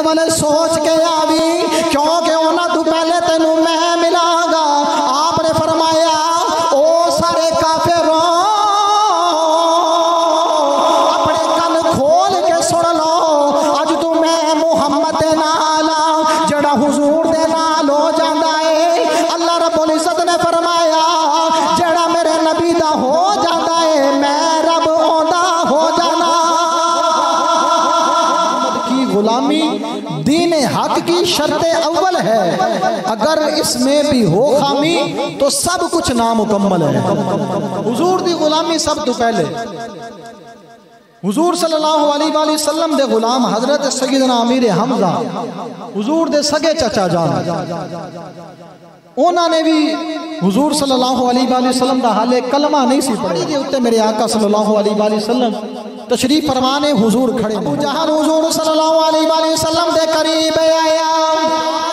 वाले सोच के आवी क्योंकि उन्हां तू पहले तेनू मैं मिलांगा। आपने फरमाया ओ सारे काफिरों अपने कन खोल के सुन लो, अज तू मैं मुहम्मद दे नाल जड़ा हुजूर दे नाल हो जांदा है। अल्लाह रब्बुल इज्जत ने फरमाया जड़ा मेरे नबी दा हो जाता है मैं रब औंदा हो जाना। की गुलामी दीन हक की शर्त अव्वल है, अगर इसमें भी हो खामी तो सब कुछ नामुकम्मल है। हुजूर दी गुलामी सब तो पहले हुजूर सल्लल्लाहु अलैहि वसल्लम दे गुलाम हजरत सैयदना अमीर हमजा हुजूर दे सगे चाचा जान, उन्होंने भी हुजूर सल्लल्लाहु अलैहि वसल्लम दा हाले कलमा नहीं सी पढ़ी दे उत्ते मेरे आका सल्लल्लाहु अलैहि वसल्लम तशरीफ फरमाने हुजूर खड़े। अबू जहल हुजूर सल्लल्लाहु अलैहि वसल्लम दे करीब आया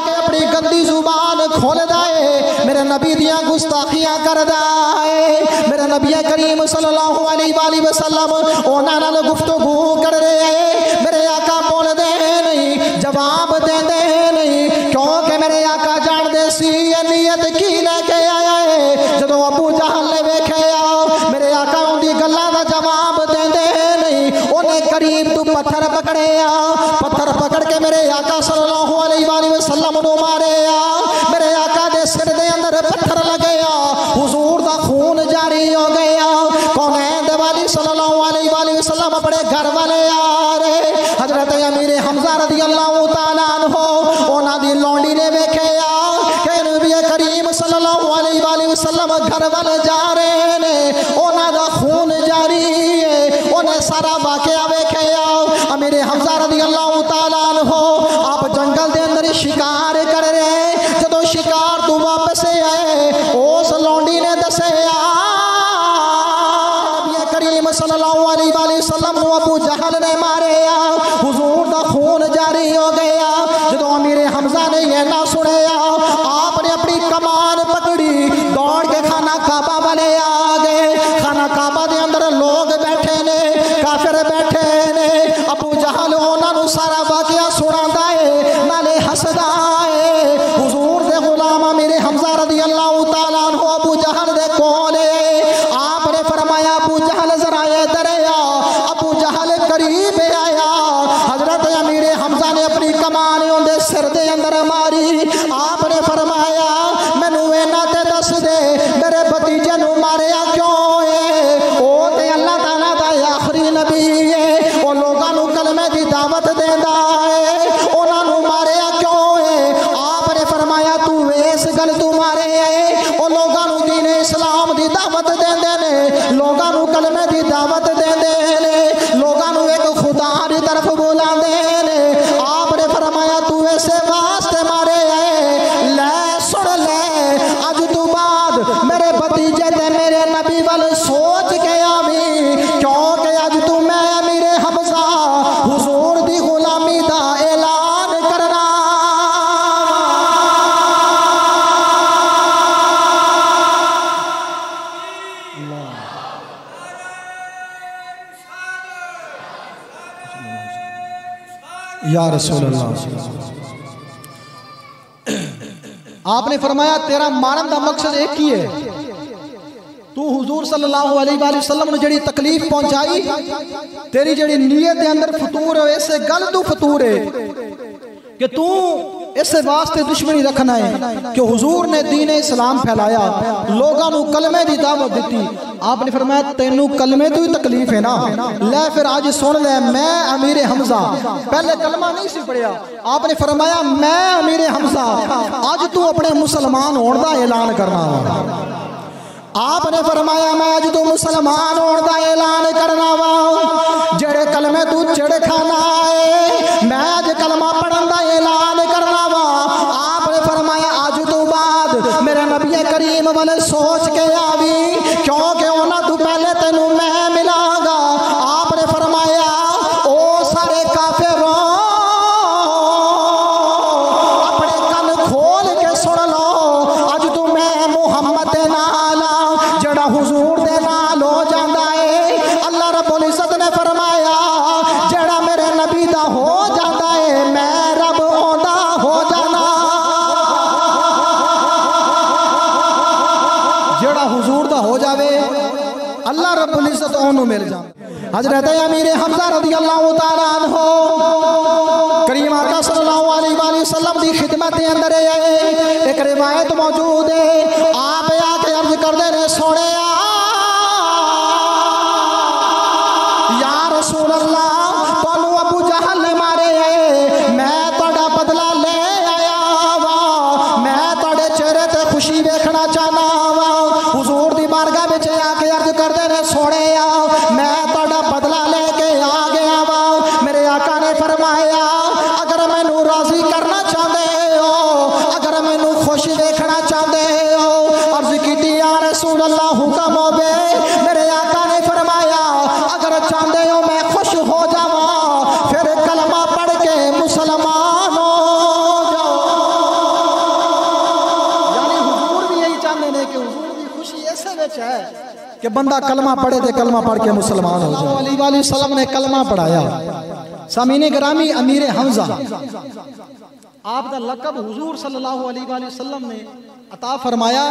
के अपनी गंदी जुबान खोलदा है, मेरे नबी दियां गुस्ताखियां करदा है। मेरे नबी करीम सल्लल्लाहु अलैहि वसल्लम उन्हां नाल गुफ्तगू कर रहे हैं, मेरे आका बोलदे नहीं, जवाब देंदे नहीं, क्योंकि मेरे आका जानदे सी नीयत की लेके आया है। जदों अबू जहल ने वेख्या मेरे आका उनकी गल्लां दा जवाब देंदे नहीं, उन्हें करीब तू पत्थर पकड़े पत्थर पकड़ के मेरे आका सल्लल्लाहु अलैहि वसल्लम नूं मारे। मेरे आका दे सिर दे अंदर पत्थर लगे, हुजूर दा खून जारी हो गया। कौनैन दे वाली सल्लल्लाहु अलैहि वसल्लम अपने घर वाले आ रहे, हजरत अमीर हमजा रज़ियल्लाहु ताला अन्हु उन्हां दी लौंडी ने वेख्या कि नबी करीम सल्लल्लाहु अलैहि वसल्लम घर वाल जा रहे ने, उन्हां दा खून जारी है। उन्हें सारा वाकया वेख्या। अमीर हमजा रज़ियल्लाहु ताला अन्हु आप जंगल दे अंदर शिकार कर रहे, जदों शिकार तू वापस आए उस लौंडी ने दस्या नबी करीम सल्लल्लाहु अलैहि वसल्लम नूं अबू जहल ने मारे, हुजूर दा खून जारी हो गया। जदों अमीर हमजा ने यह ना सुनया आपने अपनी कमान पकड़ी, दौड़ के खाना काबा वाले आ गए। खाना काबा दे अंदर लोग बैठे ने, काफिर बैठे ने। अबू जहल उन्होंने सारा वाकया सुनाता है नाले हसदा है। हुजूर दे गुलाम अमीर हमजा रज़ियल्लाहु ताला अन्हु अबू जहल दे कोल आपने फरमाया अबू जहल जरा इधर आ। अबू जहल करीब आया, हजरत अमीर हमजा ने अपनी कमान उनके सिर दे अंदर मारी। आपने फरमाया मैनू इन्हां ते दस दे मेरे भतीजे नूं मारिया क्यों है? ओ ते अल्लाह ताला दा आखिरी नबी है, ओ लोगां नूं कलमे दी दावत देंदा है, उन्हां नूं मारिया क्यों है? आपने फरमाया तू इस गल तू मारे है, ओ लोगां नूं दीन इस्लाम दी दावत देंदे ने, लोगां नूं कलमे दी दावत देंदे ने, लोगां नूं एक खुदा दी तरफ बुलांदे ने। आपने फरमाया तू इसे वास्ते मारे है, ले सुन ले अज तू बाद मेरे भतीजे ते मेरे नबी वाल सोच के आवी, क्योंकि अज तू मैं मेरे हमजा हुजूर दी गुलामी दा ऐलान करना। या रसूल अल्लाह। आपने फरमाया तेरा मारन का मकसद एक ही है, तू हुजूर सल्लल्लाहु अलैहि वसल्लम ने जड़ी तकलीफ पहुंचाई, तेरी जड़ी नीयत के अंदर फतूर है, ऐसे गल तू फतूर है कि तू इस वास्ते दुश्मनी रखना है कि हुजूर ने दीन इस्लाम फैलाया, लोगों को कलमे की दावत दी। आपने फरमाया तेनू कलमे तो ही तकलीफ है ना, ले फिर आज सुन ले, मैं अमीर हमजा पहले कलमा नहीं सी पढ़िया। आपने फरमाया मैं अमीर हमजा आज तू अपने मुसलमान होने का ऐलान करना। आपने फरमाया मैं अज तू मुसलमान होने का ऐलान करना वा, जेड़े कलमे तू चिड़ खाना है, मैं अज कलमा पढ़न का ऐलान करना वा। आपने फरमाया अज तू बाद मेरे नबी करीम वाले सोच के आवी, क्योंकि उन्हां तू पहले तेनू मैं मिलांगा। आपने फरमाया ओ सारे काफिरों अपने कन खोल के सुन लो, अज तू मैं मुहम्मद दे नाल जड़ा हुजूर दे नाल हो जाता है। अल्लाह रब्बुल इज्जत ने फरमाया जड़ा मेरे नबी दा हो जाता है मैं अल्लाह रब्बुल इज्जत ओनू मिल जा। हजरत अमीर हमजा रज़ियल्लाहु तआला अन्हु करीम आका सल्लल्लाहु अलैहि वसल्लम दी खिदमत के अंदर एक रिवायत मौजूद है। आप आके अर्ज करदे ने सोने या रसूल अल्लाह तुहानू अबू जहल ने मारे मैं तुहाडा बदला ले आया वा, मैं तुहाडे चेहरे ते खुशी देखना चाहना वा। हुजूर दी बारगाह विच आके अर्ज करदे ने सोने मैं तुहाडा बदला लेके आ गया वा। मेरे आका ने फरमाया अगर मैनू राजी करना चाहते हो, अगर मैनू खुश देखना चाहते हो, अर्ज की या रसूल अल्लाह हुक्म होवे। मेरे आका ने फरमाया अगर चाहते हो मैं खुश हो जावा फिर कलमा पढ़ के मुसलमान हो जाओ। यानी हुजूर भी यही चाहते हैं कि हुजूर की खुशी ऐसे विच है कि बंदा कलमा पढ़े तो कलमा पढ़ के मुसलमान हो जाए। अली वाली सल्लम ने कलमा पढ़ाया। सामीने ग्रामी अमीर हमजा आप दा लक़ब हुजूर सल्लल्लाहु अलैहि वसल्लम ने अता फरमाया।